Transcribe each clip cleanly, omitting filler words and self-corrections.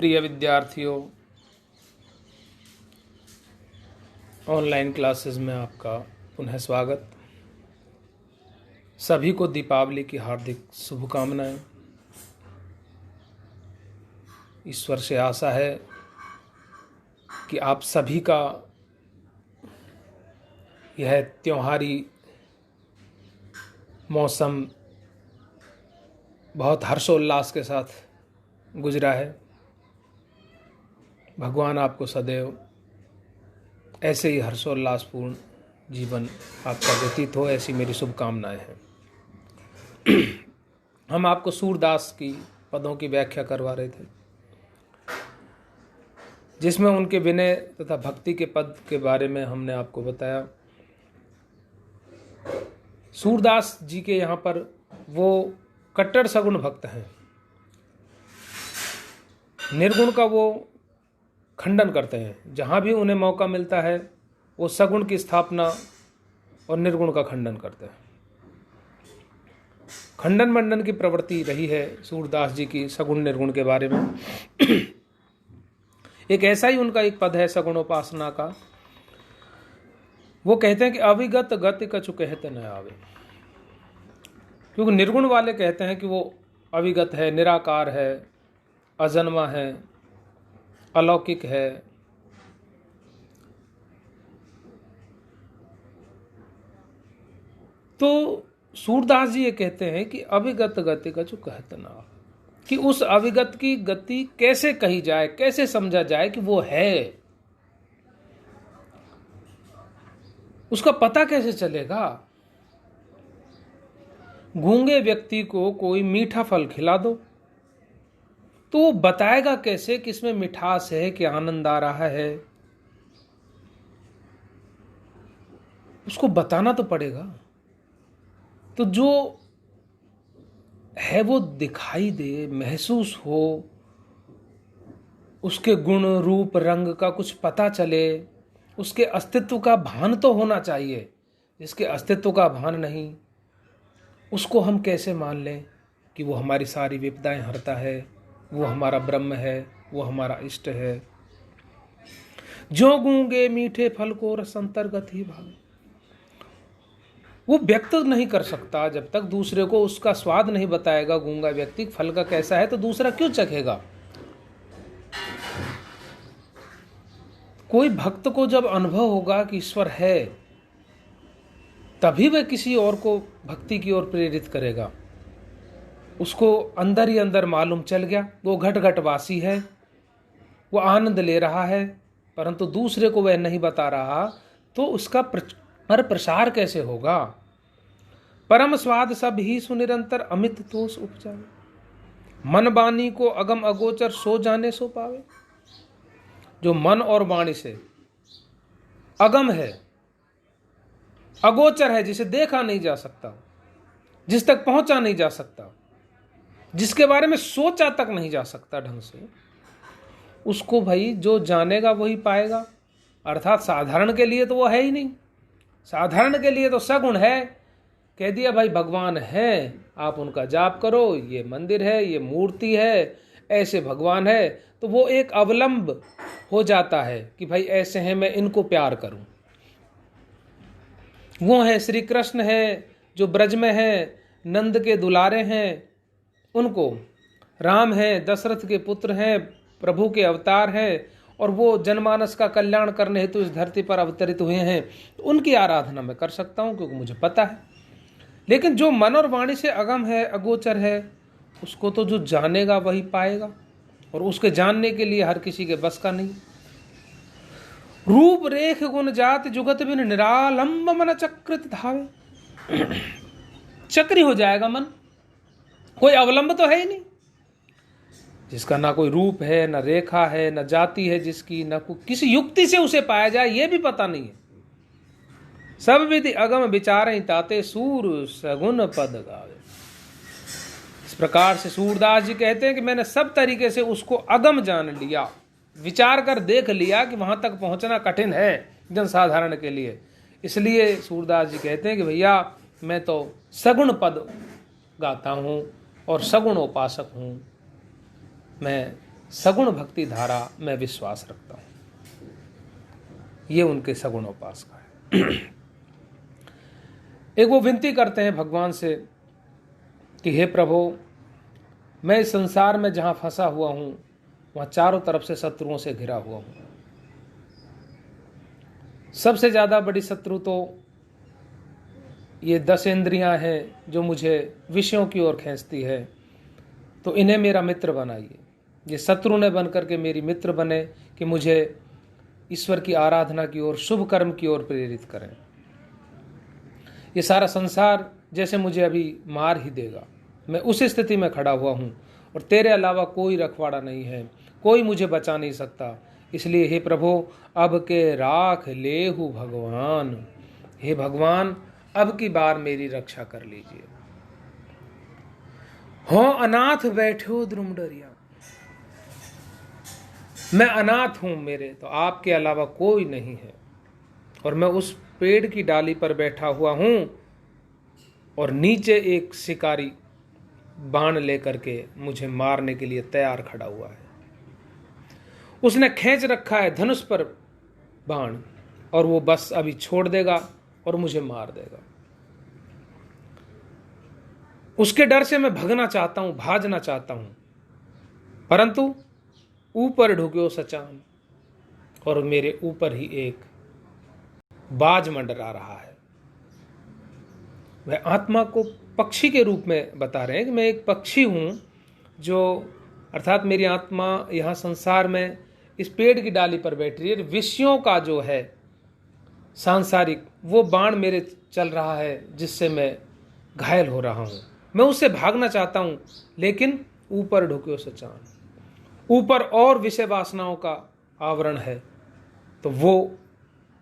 प्रिय विद्यार्थियों, online classes में आपका पुनः स्वागत। सभी को दीपावली की हार्दिक शुभकामनाएं। ईश्वर से आशा है कि आप सभी का यह त्योहारी मौसम बहुत हर्षोल्लास के साथ गुजरा है। भगवान आपको सदैव ऐसे ही हर्षोल्लासपूर्ण जीवन आपका व्यतीत हो, ऐसी मेरी शुभकामनाएं हैं। हम आपको सूरदास की पदों की व्याख्या करवा रहे थे, जिसमें उनके विनय तथा भक्ति के पद के बारे में हमने आपको बताया। सूरदास जी के यहाँ पर वो कट्टर सगुण भक्त हैं। निर्गुण का वो खंडन करते हैं। जहाँ भी उन्हें मौका मिलता है वो सगुण की स्थापना और निर्गुण का खंडन करते हैं। खंडन मंडन की प्रवृत्ति रही है सूरदास जी की सगुण निर्गुण के बारे में। एक ऐसा ही उनका एक पद है सगुणोपासना का। वो कहते हैं कि अविगत गति कछु कहते न आवे। क्योंकि निर्गुण वाले कहते हैं कि वो अविगत है, निराकार है, अजन्मा है, अलौकिक है। तो सूरदास जी ये कहते हैं कि अविगत गति कछु कहते न आवे, कि उस अविगत की गति कैसे कही जाए, कैसे समझा जाए कि वो है, उसका पता कैसे चलेगा। गूंगे व्यक्ति को कोई मीठा फल खिला दो तो वो बताएगा कैसे कि इसमें मिठास है, कि आनंद आ रहा है। उसको बताना तो पड़ेगा। तो जो है वो दिखाई दे, महसूस हो, उसके गुण रूप रंग का कुछ पता चले, उसके अस्तित्व का भान तो होना चाहिए। जिसके अस्तित्व का भान नहीं, उसको हम कैसे मान लें कि वो हमारी सारी विपदाएं हरता है, वो हमारा ब्रह्म है, वो हमारा इष्ट है। जो गूंगे मीठे फल को रस अंतर्गत ही भावे। वो व्यक्त नहीं कर सकता जब तक दूसरे को उसका स्वाद नहीं बताएगा। गूंगा व्यक्ति फल का कैसा है तो दूसरा क्यों चखेगा। कोई भक्त को जब अनुभव होगा कि ईश्वर है, तभी वह किसी और को भक्ति की ओर प्रेरित करेगा। उसको अंदर ही अंदर मालूम चल गया वो घट घट वासी है, वो आनंद ले रहा है, परंतु दूसरे को वह नहीं बता रहा, तो उसका प्रसार कैसे होगा। परम स्वाद सब ही सुनिरंतर अमित तोष उपजावे। मन वाणी को अगम अगोचर सो जाने सो पावे। जो मन और वाणी से अगम है, अगोचर है, जिसे देखा नहीं जा सकता, जिस तक पहुंचा नहीं जा सकता, जिसके बारे में सोचा तक नहीं जा सकता ढंग से, उसको भाई जो जानेगा वही पाएगा। अर्थात साधारण के लिए तो वो है ही नहीं। साधारण के लिए तो सगुण है। कह दिया भाई भगवान है, आप उनका जाप करो, ये मंदिर है, ये मूर्ति है, ऐसे भगवान है, तो वो एक अवलंब हो जाता है कि भाई ऐसे हैं, मैं इनको प्यार करूं। वो है श्री कृष्ण है जो ब्रज में है, नंद के दुलारे हैं, उनको राम हैं, दशरथ के पुत्र हैं, प्रभु के अवतार हैं, और वो जनमानस का कल्याण करने हेतु इस धरती पर अवतरित हुए हैं। तो उनकी आराधना मैं कर सकता हूं क्योंकि मुझे पता है। लेकिन जो मन और वाणी से अगम है, अगोचर है, उसको तो जो जानेगा वही पाएगा, और उसके जानने के लिए हर किसी के बस का नहीं। रूप रेख गुण जात जुगत बिन निरालंब मन चक्रित धावे। चक्री हो जाएगा मन, कोई अवलंब तो है ही नहीं। जिसका ना कोई रूप है, ना रेखा है, ना जाति है जिसकी, ना किसी युक्ति से उसे पाया जाए ये भी पता नहीं है। सब विधि अगम विचारें ताते सूर सगुन पद गावे। इस प्रकार से सूरदास जी कहते हैं कि मैंने सब तरीके से उसको अगम जान लिया, विचार कर देख लिया कि वहां तक पहुंचना कठिन है जनसाधारण के लिए। इसलिए सूरदास जी कहते हैं कि भैया मैं तो सगुण पद गाता हूं और सगुण उपासक हूं। मैं सगुण भक्ति धारा में विश्वास रखता हूँ। ये उनके सगुण उपासक है। एक वो विनती करते हैं भगवान से कि हे प्रभु, मैं इस संसार में जहाँ फंसा हुआ हूँ वहाँ चारों तरफ से शत्रुओं से घिरा हुआ हूँ। सबसे ज़्यादा बड़ी शत्रु तो ये 10 इंद्रियां हैं जो मुझे विषयों की ओर खींचती है। तो इन्हें मेरा मित्र बनाइए, ये शत्रु ने बनकर के मेरी मित्र बने कि मुझे ईश्वर की आराधना की ओर, शुभ कर्म की ओर प्रेरित करें। ये सारा संसार जैसे मुझे अभी मार ही देगा, मैं उस स्थिति में खड़ा हुआ हूँ और तेरे अलावा कोई रखवाड़ा नहीं है, कोई मुझे बचा नहीं सकता। इसलिए हे प्रभु, अब के राख लेहु भगवान, हे भगवान अब की बार मेरी रक्षा कर लीजिए। हो अनाथ बैठो द्रुम डरिया, मैं अनाथ हूं, मेरे तो आपके अलावा कोई नहीं है और मैं उस पेड़ की डाली पर बैठा हुआ हूं और नीचे एक शिकारी बाण लेकर के मुझे मारने के लिए तैयार खड़ा हुआ है। उसने खींच रखा है धनुष पर बाण और वो बस अभी छोड़ देगा और मुझे मार देगा। उसके डर से मैं भगना चाहता हूं, भागना चाहता हूं, परंतु ऊपर ढुक्यो सचान और मेरे ऊपर ही एक बाज मंडरा रहा है। वह आत्मा को पक्षी के रूप में बता रहे हैं कि मैं एक पक्षी हूं, जो अर्थात मेरी आत्मा यहाँ संसार में इस पेड़ की डाली पर बैठ रही है। विषयों का जो है सांसारिक वो बाण मेरे चल रहा है जिससे मैं घायल हो रहा हूँ। मैं उससे भागना चाहता हूँ, लेकिन ऊपर ढुक्यो सचान, ऊपर और विषय वासनाओं का आवरण है, तो वो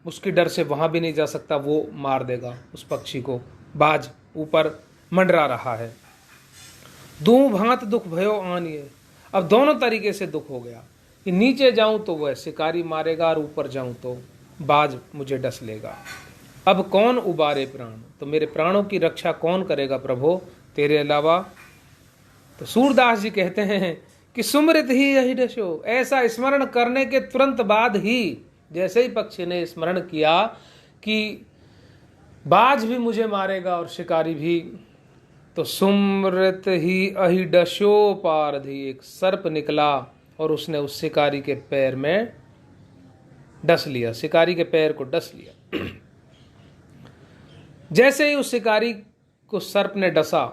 उसके डर से वहाँ भी नहीं जा सकता, वो मार देगा उस पक्षी को। बाज ऊपर मंडरा रहा है। दो भांत दुख भयो आनिए, अब दोनों तरीके से दुख हो गया कि नीचे जाऊं तो वह शिकारी मारेगा और ऊपर जाऊं तो बाज मुझे डस लेगा। अब कौन उबारे प्राण, तो मेरे प्राणों की रक्षा कौन करेगा प्रभु तेरे अलावा। तो सूरदास जी कहते हैं कि सुमृत ही यही डसो, ऐसा स्मरण करने के तुरंत बाद ही, जैसे ही पक्षी ने स्मरण किया कि बाज भी मुझे मारेगा और शिकारी भी, तो सुमृत ही अहि डसो पारधी, एक सर्प निकला और उसने उस शिकारी के पैर में डस लिया, शिकारी के पैर को डस लिया। जैसे ही उस शिकारी को सर्प ने डसा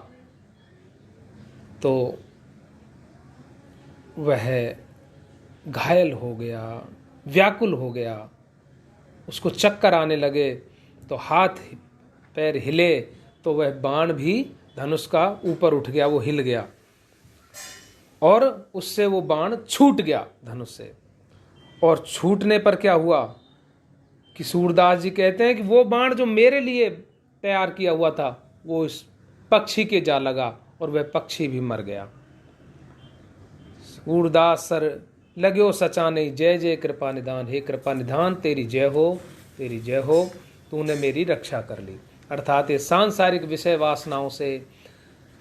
तो वह घायल हो गया, व्याकुल हो गया, उसको चक्कर आने लगे, तो हाथ पैर हिले तो वह बाण भी धनुष का ऊपर उठ गया, वो हिल गया और उससे वो बाण छूट गया धनुष से। और छूटने पर क्या हुआ कि सूरदास जी कहते हैं कि वो बाण जो मेरे लिए तैयार किया हुआ था वो इस पक्षी के जा लगा और वह पक्षी भी मर गया। सूरदास सर लग्यो सचाने, जय जय कृपा निधान, हे कृपा निधान तेरी जय हो, तेरी जय हो, तूने मेरी रक्षा कर ली। अर्थात ये सांसारिक विषय वासनाओं से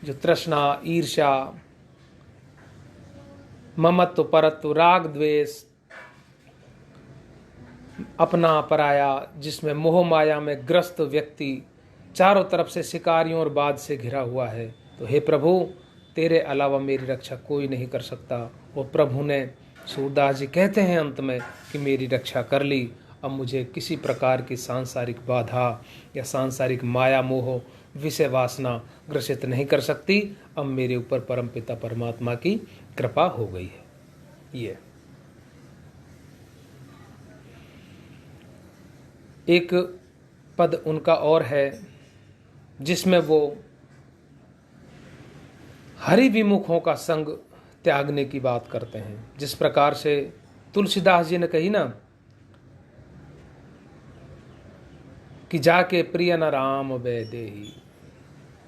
जो तृष्णा, ईर्ष्या, ममत्व, परत्व, राग, द्वेष, अपना पराया, जिसमें मोह माया में ग्रस्त व्यक्ति चारों तरफ से शिकारियों और बाध से घिरा हुआ है, तो हे प्रभु तेरे अलावा मेरी रक्षा कोई नहीं कर सकता। और प्रभु ने, सूरदास जी कहते हैं अंत में कि मेरी रक्षा कर ली। अब मुझे किसी प्रकार की सांसारिक बाधा या सांसारिक माया मोह विषय वासना ग्रसित नहीं कर सकती। अब मेरे ऊपर परमपिता परमात्मा की कृपा हो गई है। ये एक पद उनका और है जिसमें वो हरि विमुखों का संग त्यागने की बात करते हैं। जिस प्रकार से तुलसीदास जी ने कही ना कि जाके प्रिय न राम वैदेही,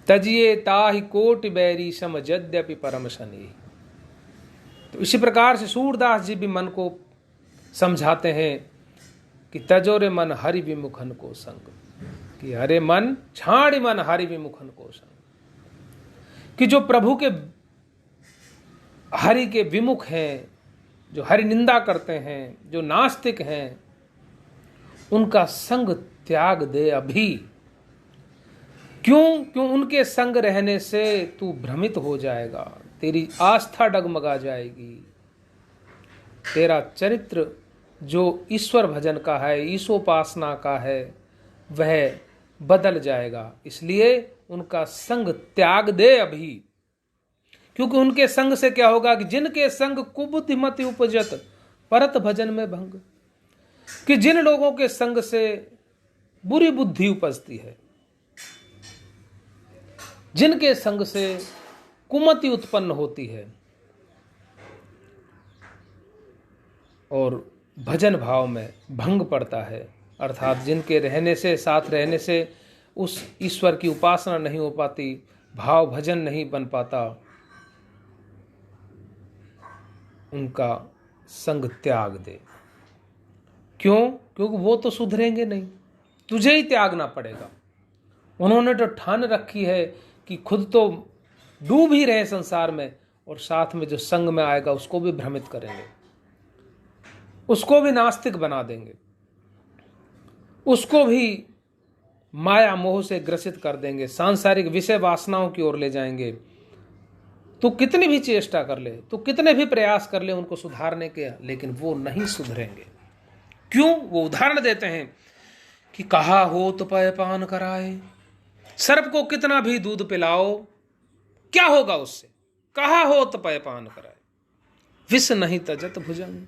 तजिए ताहि कोटि बैरी सम यद्यपि परम शनि। तो इसी प्रकार से सूरदास जी भी मन को समझाते हैं कि तजोरे मन हरि विमुखन को संग, कि हरे मन छाड़ मन हरि विमुखन को संग, कि जो प्रभु के हरि के विमुख हैं, जो हरि निंदा करते हैं, जो नास्तिक हैं, उनका संग त्याग दे अभी। क्यों उनके संग रहने से तू भ्रमित हो जाएगा, तेरी आस्था डगमगा जाएगी, तेरा चरित्र जो ईश्वर भजन का है, ईशोपासना का है, वह बदल जाएगा। इसलिए उनका संग त्याग दे अभी। क्योंकि उनके संग से क्या होगा कि जिनके संग कुबुद्धिमति उपजत परत भजन में भंग, कि जिन लोगों के संग से बुरी बुद्धि उपजती है, जिनके संग से कुमति उत्पन्न होती है और भजन भाव में भंग पड़ता है, अर्थात जिनके रहने से, साथ रहने से उस ईश्वर की उपासना नहीं हो पाती, भाव भजन नहीं बन पाता, उनका संग त्याग दे। क्यों? क्योंकि वो तो सुधरेंगे नहीं, तुझे ही त्यागना पड़ेगा। उन्होंने तो ठान रखी है कि खुद तो डूब ही रहे संसार में, और साथ में जो संग में आएगा उसको भी भ्रमित करेंगे, उसको भी नास्तिक बना देंगे, उसको भी माया मोह से ग्रसित कर देंगे, सांसारिक विषय वासनाओं की ओर ले जाएंगे। तो कितनी भी चेष्टा कर ले, तो कितने भी प्रयास कर ले उनको सुधारने के, लेकिन वो नहीं सुधरेंगे। क्यों? वो उदाहरण देते हैं कि कहा हो तो पय पान कराए, सर्प को कितना भी दूध पिलाओ क्या होगा उससे, कहा हो तो पय पान कराए, विष नहीं तजत भुजंग,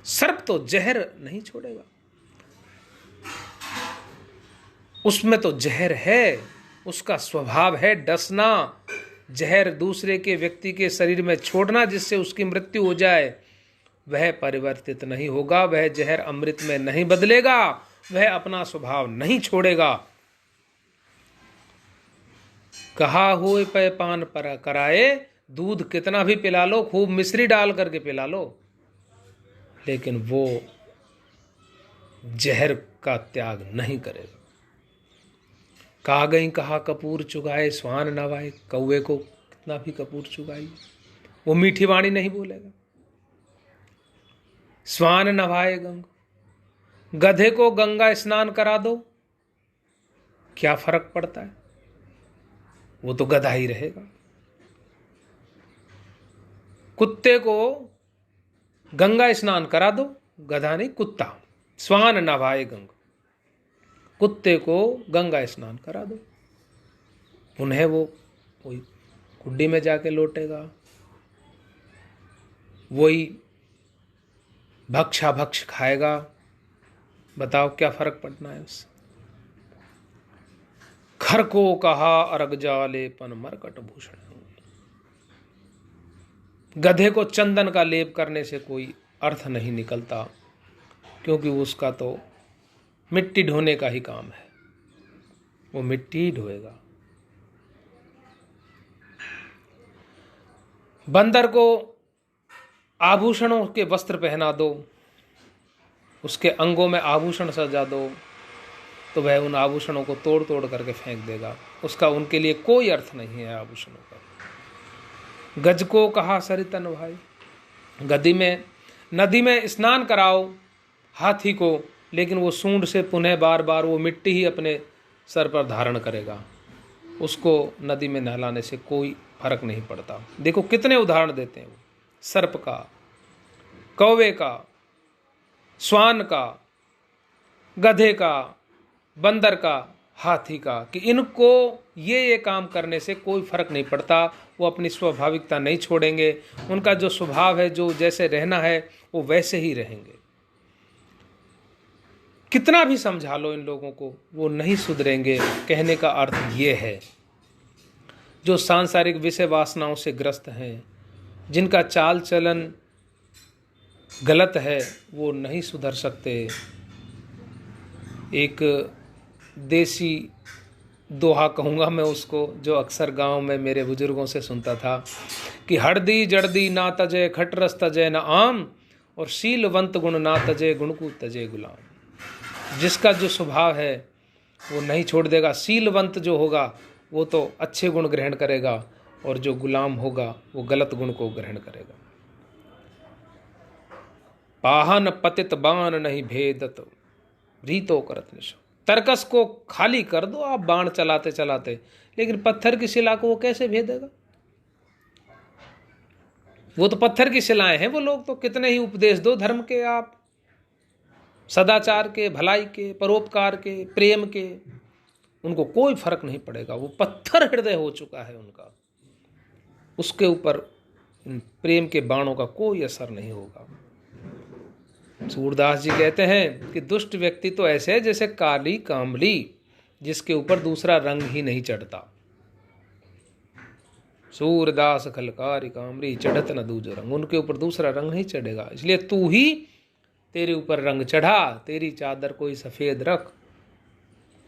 सर्प तो जहर नहीं छोड़ेगा, उसमें तो जहर है, उसका स्वभाव है डसना, जहर दूसरे के व्यक्ति के शरीर में छोड़ना जिससे उसकी मृत्यु हो जाए, वह परिवर्तित नहीं होगा, वह जहर अमृत में नहीं बदलेगा, वह अपना स्वभाव नहीं छोड़ेगा। कहा हुए पे पान पर कराए, दूध कितना भी पिला लो, खूब मिश्री डाल करके पिला लो, लेकिन वो जहर का त्याग नहीं करेगा। कहा गई कहा कपूर चुगाए स्वान नवाए, कौवे को कितना भी कपूर चुगाई वो मीठी वाणी नहीं बोलेगा। स्वान नवाए गंग, गधे को गंगा स्नान करा दो, क्या फर्क पड़ता है, वो तो गधा ही रहेगा। कुत्ते को गंगा स्नान करा दो, गधा नहीं कुत्ता, स्वान नवाए गंग, कुत्ते को गंगा स्नान करा दो, उन्हें वो वही कुड्डी में जाके लौटेगा, वही भक्षा भक्ष खाएगा। बताओ क्या फर्क पड़ना है उससे। खर को कहा अर्घ जालेपन मरकट भूषण, गधे को चंदन का लेप करने से कोई अर्थ नहीं निकलता, क्योंकि उसका तो मिट्टी ढोने का ही काम है, वो मिट्टी ही ढोएगा। बंदर को आभूषणों के वस्त्र पहना दो, उसके अंगों में आभूषण सजा दो, तो वह उन आभूषणों को तोड़ तोड़ करके फेंक देगा, उसका उनके लिए कोई अर्थ नहीं है आभूषणों का। गज को कहा सरितन भाई, नदी में स्नान कराओ हाथी को, लेकिन वो सूंड से पुनः बार बार वो मिट्टी ही अपने सर पर धारण करेगा, उसको नदी में नहलाने से कोई फर्क नहीं पड़ता। देखो कितने उदाहरण देते हैं वो, सर्प का, कौवे का, श्वान का, गधे का, बंदर का, हाथी का, कि इनको ये काम करने से कोई फर्क नहीं पड़ता, वो अपनी स्वाभाविकता नहीं छोड़ेंगे, उनका जो स्वभाव है, जो जैसे रहना है वो वैसे ही रहेंगे। कितना भी समझा लो इन लोगों को, वो नहीं सुधरेंगे। कहने का अर्थ ये है, जो सांसारिक विषय वासनाओं से ग्रस्त हैं, जिनका चाल चलन गलत है, वो नहीं सुधर सकते। एक देसी दोहा कहूँगा मैं उसको, जो अक्सर गांव में मेरे बुजुर्गों से सुनता था, कि हरदी जड़दी ना तजे खटरस तजे न आम, और शीलवंत गुण ना तजे गुणकू तजे गुलाम। जिसका जो स्वभाव है वो नहीं छोड़ देगा, शीलवंत जो होगा वो तो अच्छे गुण ग्रहण करेगा, और जो गुलाम होगा वो गलत गुण को ग्रहण करेगा। पाहन पतित बाण नहीं भेदत रीतो करत निशो। तरकस को खाली कर दो आप बाण चलाते चलाते, लेकिन पत्थर की शिला को वो कैसे भेदेगा? वो तो पत्थर की शिलाएं हैं वो लोग, तो कितने ही उपदेश दो धर्म के आप, सदाचार के, भलाई के, परोपकार के, प्रेम के, उनको कोई फर्क नहीं पड़ेगा। वो पत्थर हृदय हो चुका है उनका, उसके ऊपर प्रेम के बाणों का कोई असर नहीं होगा। सूरदास जी कहते हैं कि दुष्ट व्यक्ति तो ऐसे है जैसे काली कामली जिसके ऊपर दूसरा रंग ही नहीं चढ़ता। सूरदास खलकारी कामरी चढ़त न दूजो रंग, उनके ऊपर दूसरा रंग नहीं चढ़ेगा। इसलिए तू ही तेरे ऊपर रंग चढ़ा, तेरी चादर कोई सफेद रख,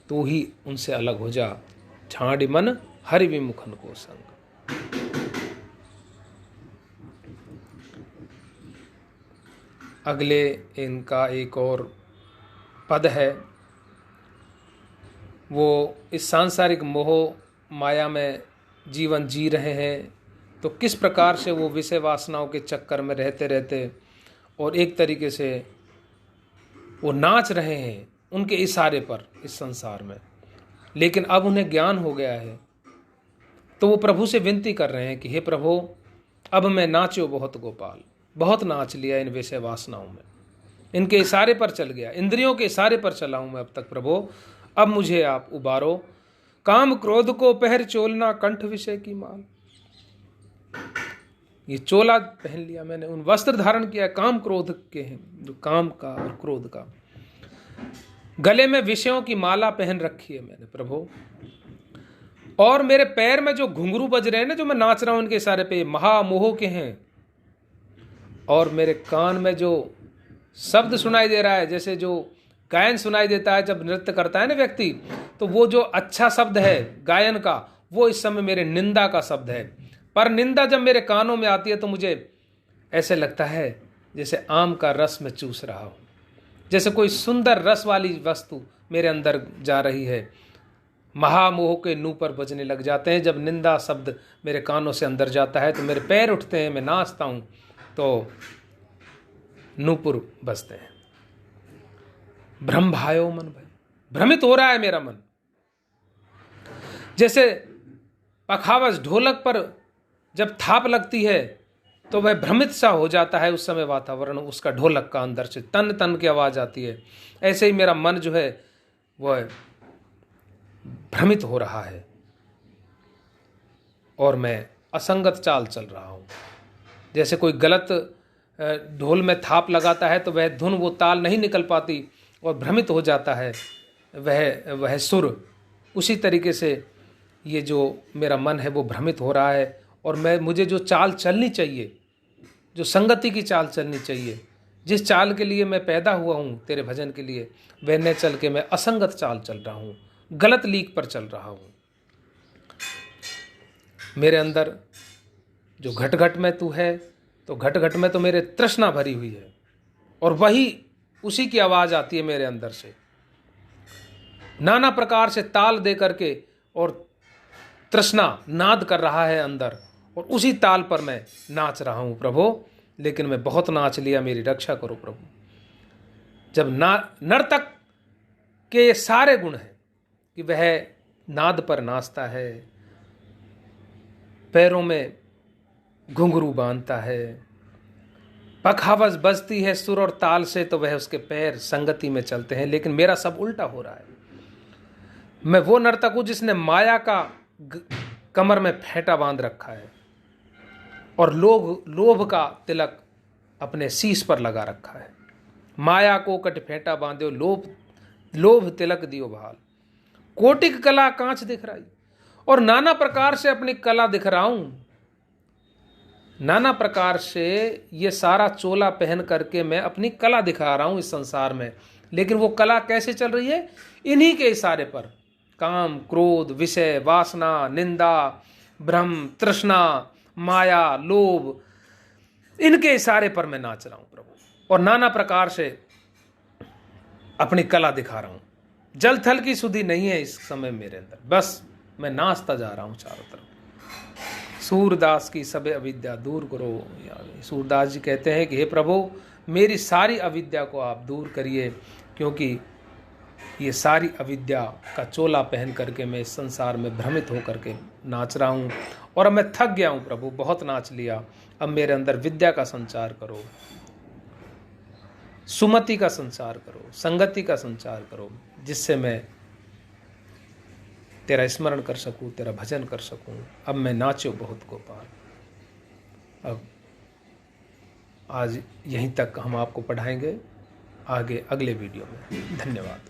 तू ही उनसे अलग हो जा। छाड़ी मन हरि विमुखन को संग। अगले इनका एक और पद है, वो इस सांसारिक मोह माया में जीवन जी रहे हैं, तो किस प्रकार से वो विषय वासनाओं के चक्कर में रहते रहते और एक तरीके से वो नाच रहे हैं उनके इशारे पर इस संसार में, लेकिन अब उन्हें ज्ञान हो गया है तो वो प्रभु से विनती कर रहे हैं कि हे प्रभु, अब मैं नाचो बहुत गोपाल, बहुत नाच लिया इन विषय वासनाओं में, इनके इशारे पर चल गया, इंद्रियों के इशारे पर चला हूं मैं अब तक प्रभु, अब मुझे आप उबारो। काम क्रोध को पहर चोलना कंठ विषय की माल। ये चोला पहन लिया मैंने, उन वस्त्र धारण किया काम क्रोध के हैं, जो काम का और क्रोध का। गले में विषयों की माला पहन रखी है मैंने प्रभु, और मेरे पैर में जो घुंघरू बज रहे हैं ना, जो मैं नाच रहा हूं उनके इशारे पे, महामोह के हैं। और मेरे कान में जो शब्द सुनाई दे रहा है, जैसे जो गायन सुनाई देता है जब नृत्य करता है ना व्यक्ति, तो वो जो अच्छा शब्द है गायन का, वो इस समय मेरे निंदा का शब्द है। पर निंदा जब मेरे कानों में आती है तो मुझे ऐसे लगता है जैसे आम का रस में चूस रहा हूं, जैसे कोई सुंदर रस वाली वस्तु मेरे अंदर जा रही है। महामोह के नूह पर बजने लग जाते हैं। जब निंदा शब्द मेरे कानों से अंदर जाता है तो मेरे पैर उठते हैं, मैं नाचता हूं तो नूपुर बजते हैं। भ्रम भायो मन भाई, भ्रमित हो रहा है मेरा मन, जैसे पखावज ढोलक पर जब थाप लगती है तो वह भ्रमित सा हो जाता है। उस समय वातावरण उसका ढोलक का अंदर से तन तन की आवाज आती है, ऐसे ही मेरा मन जो है वह भ्रमित हो रहा है और मैं असंगत चाल चल रहा हूं। जैसे कोई गलत ढोल में थाप लगाता है तो वह धुन, वो ताल नहीं निकल पाती और भ्रमित हो जाता है वह सुर। उसी तरीके से ये जो मेरा मन है वो भ्रमित हो रहा है, और मुझे जो चाल चलनी चाहिए, जो संगति की चाल चलनी चाहिए, जिस चाल के लिए मैं पैदा हुआ हूँ तेरे भजन के लिए, वह न चल के मैं असंगत चाल चल रहा हूँ, गलत लीक पर चल रहा हूँ। मेरे अंदर जो घट घट में तू है, तो घट घट में तो मेरे तृष्णा भरी हुई है, और वही उसी की आवाज आती है मेरे अंदर से, नाना प्रकार से ताल दे करके, और तृष्णा नाद कर रहा है अंदर, और उसी ताल पर मैं नाच रहा हूं प्रभु। लेकिन मैं बहुत नाच लिया, मेरी रक्षा करो प्रभु। जब नर्तक के सारे गुण हैं कि वह नाद पर नाचता है, पैरों में घुंघरू बांधता है, पखावज बजती है सुर और ताल से, तो वह उसके पैर संगति में चलते हैं। लेकिन मेरा सब उल्टा हो रहा है। मैं वो नर्तक हूं जिसने माया का कमर में फेंटा बांध रखा है और लोभ का तिलक अपने शीश पर लगा रखा है। माया को कट फेंटा बांधो, लोभ तिलक दियो भाल। कोटिक कला कांच दिख रही, और नाना प्रकार से अपनी कला दिख रहा हूं, नाना प्रकार से ये सारा चोला पहन करके मैं अपनी कला दिखा रहा हूं इस संसार में। लेकिन वो कला कैसे चल रही है? इन्हीं के इशारे पर, काम क्रोध विषय वासना निंदा भ्रम तृष्णा माया लोभ, इनके इशारे पर मैं नाच रहा हूं प्रभु, और नाना प्रकार से अपनी कला दिखा रहा हूं। जल थल की सुधि नहीं है इस समय मेरे अंदर, बस मैं नाचता जा रहा हूं चारों तरफ। सूरदास की सब अविद्या दूर करो। सूरदास जी कहते हैं कि हे प्रभु, मेरी सारी अविद्या को आप दूर करिए, क्योंकि ये सारी अविद्या का चोला पहन करके मैं इस संसार में भ्रमित होकर के नाच रहा हूँ, और अब मैं थक गया हूँ प्रभु, बहुत नाच लिया। अब मेरे अंदर विद्या का संचार करो, सुमति का संचार करो, संगति का संचार करो, जिससे मैं तेरा स्मरण कर सकूं, तेरा भजन कर सकूं। अब मैं नाचो बहुत गोपाल। अब आज यहीं तक हम आपको पढ़ाएंगे, आगे अगले वीडियो में। धन्यवाद।